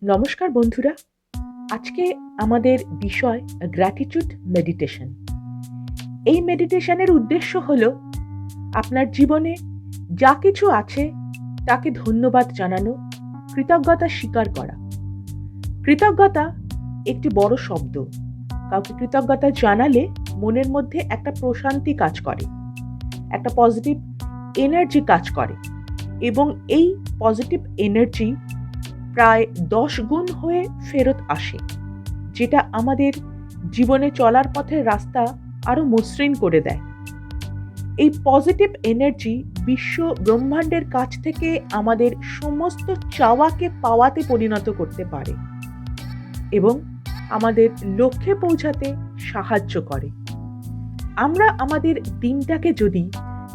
নমস্কার বন্ধুরা। আজকে আমাদের বিষয় গ্র্যাটিটিউড মেডিটেশন। এই মেডিটেশনের উদ্দেশ্য হলো আপনার জীবনে যা কিছু আছে তাকে ধন্যবাদ জানানো, কৃতজ্ঞতা স্বীকার করা। কৃতজ্ঞতা একটি বড় শব্দ। কাউকে কৃতজ্ঞতা জানালে মনের মধ্যে একটা প্রশান্তি কাজ করে, একটা পজিটিভ এনার্জি কাজ করে এবং এই পজিটিভ এনার্জি প্রায় 10 গুণ হয়ে ফেরত আসে, যেটা আমাদের জীবনে চলার পথের রাস্তা আরো মসৃণ করে দেয়। এই পজিটিভ এনার্জি বিশ্ব ব্রহ্মাণ্ডের কাছ থেকে আমাদের সমস্ত চাওয়াকে পাওয়াতে পরিণত করতে পারে এবং আমাদের লক্ষ্যে পৌঁছাতে সাহায্য করে। আমরা আমাদের দিনটাকে যদি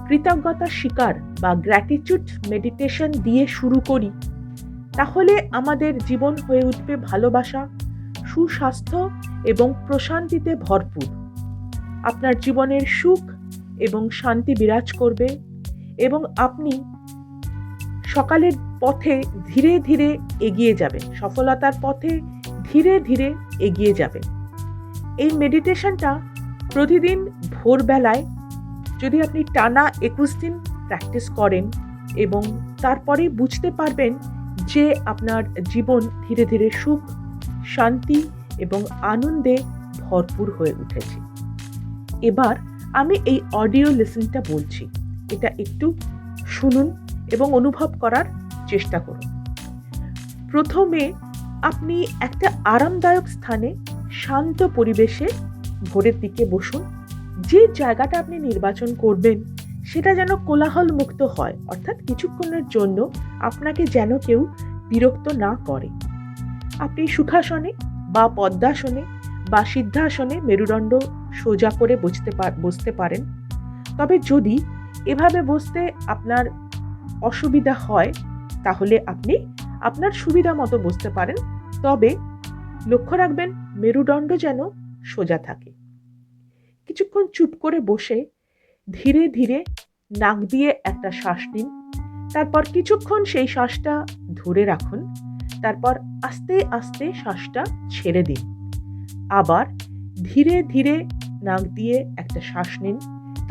কৃতজ্ঞতা স্বীকার বা গ্র্যাটিটিউড মেডিটেশন দিয়ে শুরু করি, তাহলে আমাদের জীবন হয়ে উঠবে ভালোবাসা, সুস্বাস্থ্য এবং প্রশান্তিতে ভরপুর। আপনার জীবনের সুখ এবং শান্তি বিরাজ করবে এবং আপনি সকালের পথে ধীরে ধীরে এগিয়ে যাবেন, সফলতার পথে ধীরে ধীরে এগিয়ে যাবেন। এই মেডিটেশনটা প্রতিদিন ভোরবেলায় যদি আপনি টানা 21 দিন প্র্যাকটিস করেন এবং তারপরে বুঝতে পারবেন যে আপনার জীবন ধীরে ধীরে সুখ, শান্তি এবং আনন্দে ভরপুর হয়ে উঠেছে। এবার আমি এই অডিও লেসনটা বলছি, এটা একটু শুনুন এবং অনুভব করার চেষ্টা করুন। প্রথমে আপনি একটা আরামদায়ক স্থানে শান্ত পরিবেশে ভোরের দিকে বসুন। যে জায়গাটা আপনি নির্বাচন করবেন সেটা যেন কোলাহল মুক্ত হয়, অর্থাৎ কিছুক্ষণের জন্য আপনাকে যেন কেউ বিরক্ত না করে। আপনি সুখাসনে বা পদ্মাসনে বা সিদ্ধাসনে মেরুদণ্ড সোজা করে বসতে পারেন। তবে যদি এভাবে বসতে আপনার অসুবিধা হয় তাহলে আপনি আপনার সুবিধা মতো বসতে পারেন, তবে লক্ষ্য রাখবেন মেরুদণ্ড যেন সোজা থাকে। কিছুক্ষণ চুপ করে বসে ধীরে ধীরে নাক দিয়ে একটা শ্বাস নিন, তারপর কিছুক্ষণ সেই শ্বাসটা ধরে রাখুন, তারপর আস্তে আস্তে শ্বাসটা ছেড়ে দিন। আবার ধীরে ধীরে নাক দিয়ে একটা শ্বাস নিন,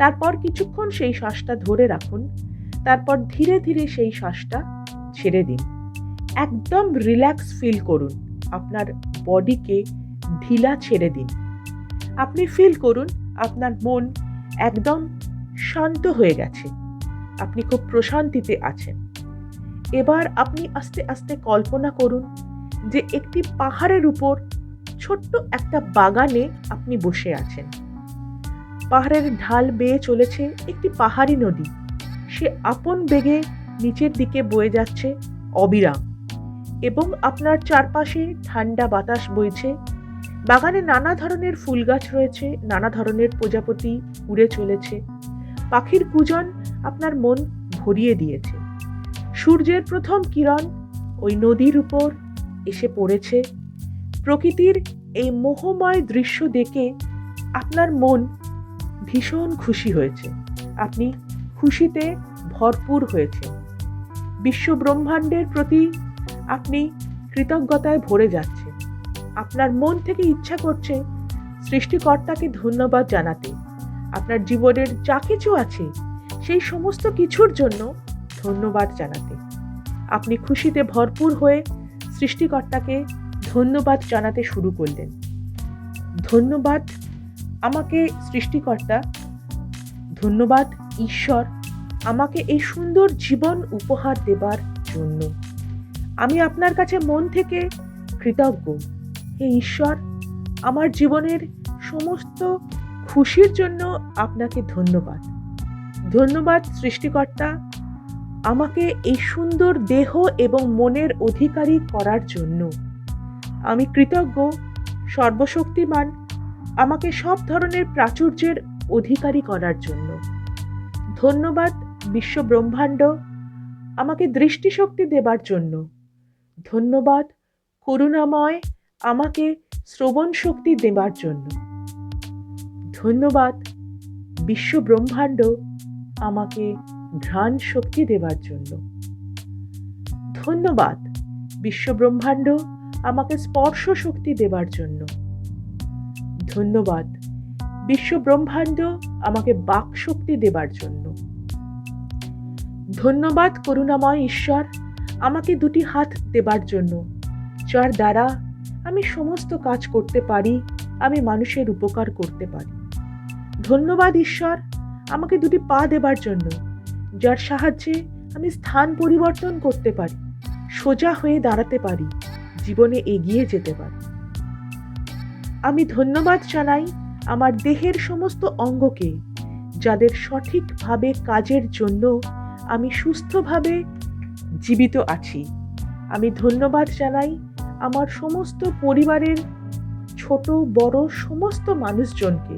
তারপর কিছুক্ষণ সেই শ্বাসটা ধরে রাখুন, তারপর ধীরে ধীরে সেই শ্বাসটা ছেড়ে দিন। একদম রিল্যাক্স ফিল করুন, আপনার বডিকে ঢিলা ছেড়ে দিন। আপনি ফিল করুন আপনার মন একদম শান্ত হয়ে গেছে, আপনি খুব প্রশান্তিতে আছেন। এবার আপনি আস্তে আস্তে কল্পনা করুন যে একটি পাহাড়ের উপর ছোট্ট একটা বাগানে আপনি বসে আছেন। পাহাড়ের ঢাল বেয়ে চলেছে একটি পাহাড়ি নদী, সে আপন বেগে নিচের দিকে বয়ে যাচ্ছে অবিরাম এবং আপনার চারপাশে ঠান্ডা বাতাস বইছে। বাগানে নানা ধরনের ফুল গাছ রয়েছে, নানা ধরনের প্রজাপতি উড়ে চলেছে। পাখির কুজন আপনার মন ভরিয়ে দিয়েছে। সূর্যের প্রথম কিরণ ওই নদীর উপর এসে পড়েছে। প্রকৃতির এই মোহময় দৃশ্য দেখে আপনার মন ভীষণ খুশি হয়েছে, আপনি খুশিতে ভরপুর হয়েছে। বিশ্ব ব্রহ্মাণ্ডের প্রতি আপনি কৃতজ্ঞতায় ভরে যাচ্ছে। আপনার মন থেকে ইচ্ছা করছে সৃষ্টিকর্তাকে ধন্যবাদ জানাতে। আপনার জীবনের যা কিছু আছে সেই সমস্ত কিছুর জন্য ধন্যবাদ জানাতে। আপনি খুশিতে ভরপুর হয়ে সৃষ্টিকর্তাকে ধন্যবাদ জানাতে শুরু করলেন। ধন্যবাদ আমাকে সৃষ্টিকর্তা, ধন্যবাদ ঈশ্বর আমাকে এই সুন্দর জীবন উপহার দেবার জন্য। আমি আপনার কাছে মন থেকে কৃতজ্ঞ। হে ঈশ্বর, আমার জীবনের সমস্ত খুশির জন্য আপনাকে ধন্যবাদ। ধন্যবাদ সৃষ্টিকর্তা আমাকে এই সুন্দর দেহ এবং মনের অধিকারী করার জন্য। আমি কৃতজ্ঞ সর্বশক্তিমান আমাকে সব ধরনের প্রাচুর্যের অধিকারী করার জন্য। ধন্যবাদ বিশ্ব ব্রহ্মাণ্ড আমাকে দৃষ্টিশক্তি দেবার জন্য। ধন্যবাদ করুণাময় আমাকে শ্রবণ শক্তি দেবার জন্য। ধন্যবাদ বিশ্ব ব্রহ্মাণ্ড আমাকে ঘ্রাণ শক্তি দেবার জন্য। ধন্যবাদ বিশ্ব ব্রহ্মাণ্ড আমাকে স্পর্শ শক্তি দেবার জন্য। ধন্যবাদ বিশ্ব ব্রহ্মাণ্ড আমাকে বাক শক্তি দেবার জন্য। ধন্যবাদ করুণাময় ঈশ্বর আমাকে দুটি হাত দেবার জন্য, যার দ্বারা আমি সমস্ত কাজ করতে পারি, আমি মানুষের উপকার করতে পারি। ধন্যবাদ ঈশ্বর আমাকে দুটি পা দেবার জন্য, যার সাহায্যে আমি স্থান পরিবর্তন করতে পারি, সোজা হয়ে দাঁড়াতে পারি, জীবনে এগিয়ে যেতে পারি। আমি ধন্যবাদ জানাই আমার দেহের সমস্ত অঙ্গকে, যাদের সঠিকভাবে কাজের জন্য আমি সুস্থভাবে জীবিত আছি। আমি ধন্যবাদ জানাই আমার সমস্ত পরিবারের ছোট বড় সমস্ত মানুষজনকে,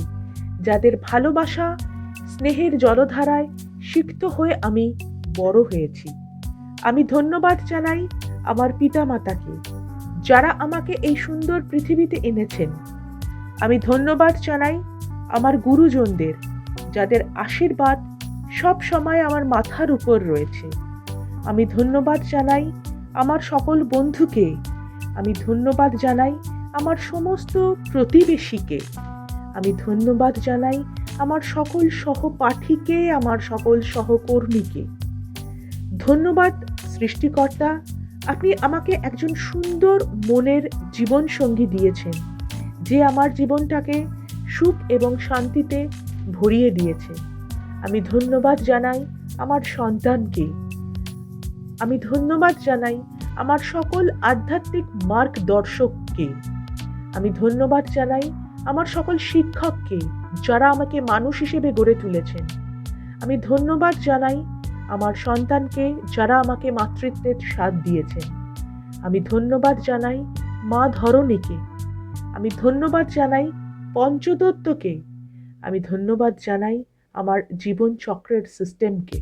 যাদের ভালোবাসা স্নেহের জলধারায় সিক্ত হয়ে আমি বড় হয়েছি। আমি ধন্যবাদ জানাই আমার পিতামাতাকে, যারা আমাকে এই সুন্দর পৃথিবীতে এনেছেন। আমি ধন্যবাদ জানাই আমার গুরুজনদের, যাদের আশীর্বাদ সব সময় আমার মাথার উপর রয়েছে। আমি ধন্যবাদ জানাই আমার সকল বন্ধুকে। আমি ধন্যবাদ জানাই আমার সমস্ত প্রতিবেশীকে। আমি ধন্যবাদ জানাই আমার সকল সহপাঠীকে, আমার সকল সহকর্মীকে। ধন্যবাদ সৃষ্টিকর্তা, আপনি আমাকে একজন সুন্দর মনের জীবনসঙ্গী দিয়েছেন, যে আমার জীবনটাকে সুখ এবং শান্তিতে ভরিয়ে দিয়েছে। আমি ধন্যবাদ জানাই আমার সন্তানকে। আমি ধন্যবাদ জানাই আমার সকল আধ্যাত্মিক মার্গদর্শককে। আমি ধন্যবাদ জানাই আমার সকল শিক্ষককে, যারা আমাকে মানুষ হিসেবে গড়ে তুলেছেন। আমি ধন্যবাদ জানাই আমার সন্তানকে, যারা আমাকে মাতৃত্বের স্বাদ দিয়েছেন। আমি ধন্যবাদ জানাই মা ধরণীকে। আমি ধন্যবাদ জানাই পঞ্চতত্ত্বকে। আমি ধন্যবাদ জানাই আমার জীবন চক্রের সিস্টেমকে।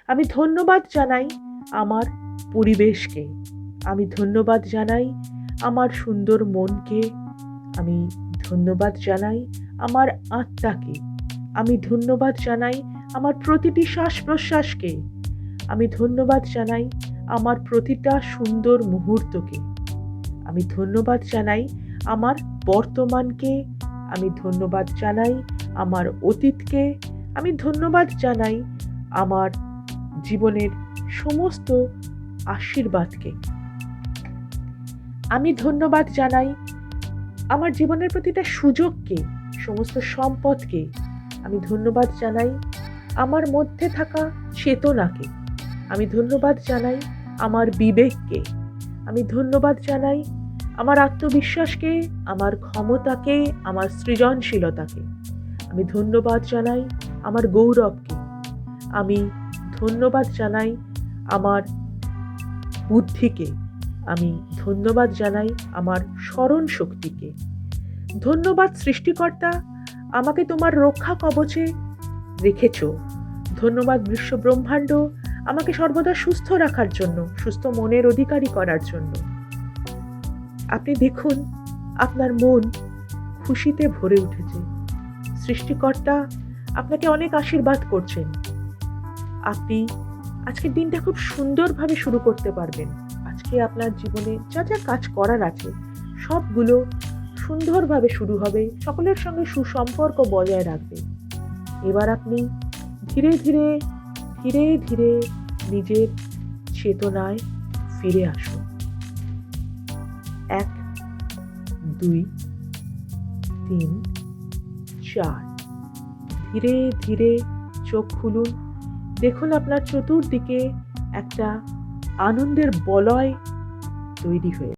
আমি ধন্যবাদ জানাই আমার পরিবেশকে। আমি ধন্যবাদ জানাই আমার সুন্দর মনকে। আমি ধন্যবাদ জানাই আমার আত্মাকে। আমি ধন্যবাদ জানাই আমার প্রতিটি শ্বাস প্রশ্বাসকে। আমি ধন্যবাদ জানাই আমার প্রতিটা সুন্দর মুহূর্তকে। আমি ধন্যবাদ জানাই আমার বর্তমানকে। আমি ধন্যবাদ জানাই আমার অতীতকে। আমি ধন্যবাদ জানাই আমার জীবনের সমস্ত আশীর্বাদকে। আমি ধন্যবাদ জানাই আমার জীবনের প্রতিটা সুযোগকে, সমস্ত সম্পদকে। আমি ধন্যবাদ জানাই আমার মধ্যে থাকা চেতনাকে। আমি ধন্যবাদ জানাই আমার বিবেককে। আমি ধন্যবাদ জানাই আমার আত্মবিশ্বাসকে, আমার ক্ষমতাকে, আমার সৃজনশীলতাকে। আমি ধন্যবাদ জানাই আমার গৌরবকে। আমি ধন্যবাদ জানাই আমার বুদ্ধিকে। আমি ধন্যবাদ জানাই আমার স্মরণ শক্তিকে। ধন্যবাদ সৃষ্টিকর্তা, আমাকে তোমার রক্ষা কবচে রেখেছ। ধন্যবাদ বিশ্ব ব্রহ্মাণ্ড, আমাকে সর্বদা সুস্থ রাখার জন্য, সুস্থ মনের অধিকারী করার জন্য। আপনি দেখুন আপনার মন খুশিতে ভরে উঠেছে। সৃষ্টিকর্তা আপনাকে অনেক আশীর্বাদ করছেন। আপনি আজকের দিনটা খুব সুন্দরভাবে শুরু করতে পারবেন। আজকে আপনার জীবনে যা যা কাজ করার আছে সবগুলো সুন্দরভাবে শুরু হবে, সকলের সঙ্গে সুসম্পর্ক বজায় রাখবে। এবার আপনি ধীরে ধীরে ধীরে ধীরে নিজের চেতনায় ফিরে আসুন। 1, 2, 3, 4। ধীরে ধীরে চোখ খুলুন। দেখুন আপনার চতুর্দিকে একটা আনন্দের বলয় তৈরি হয়ে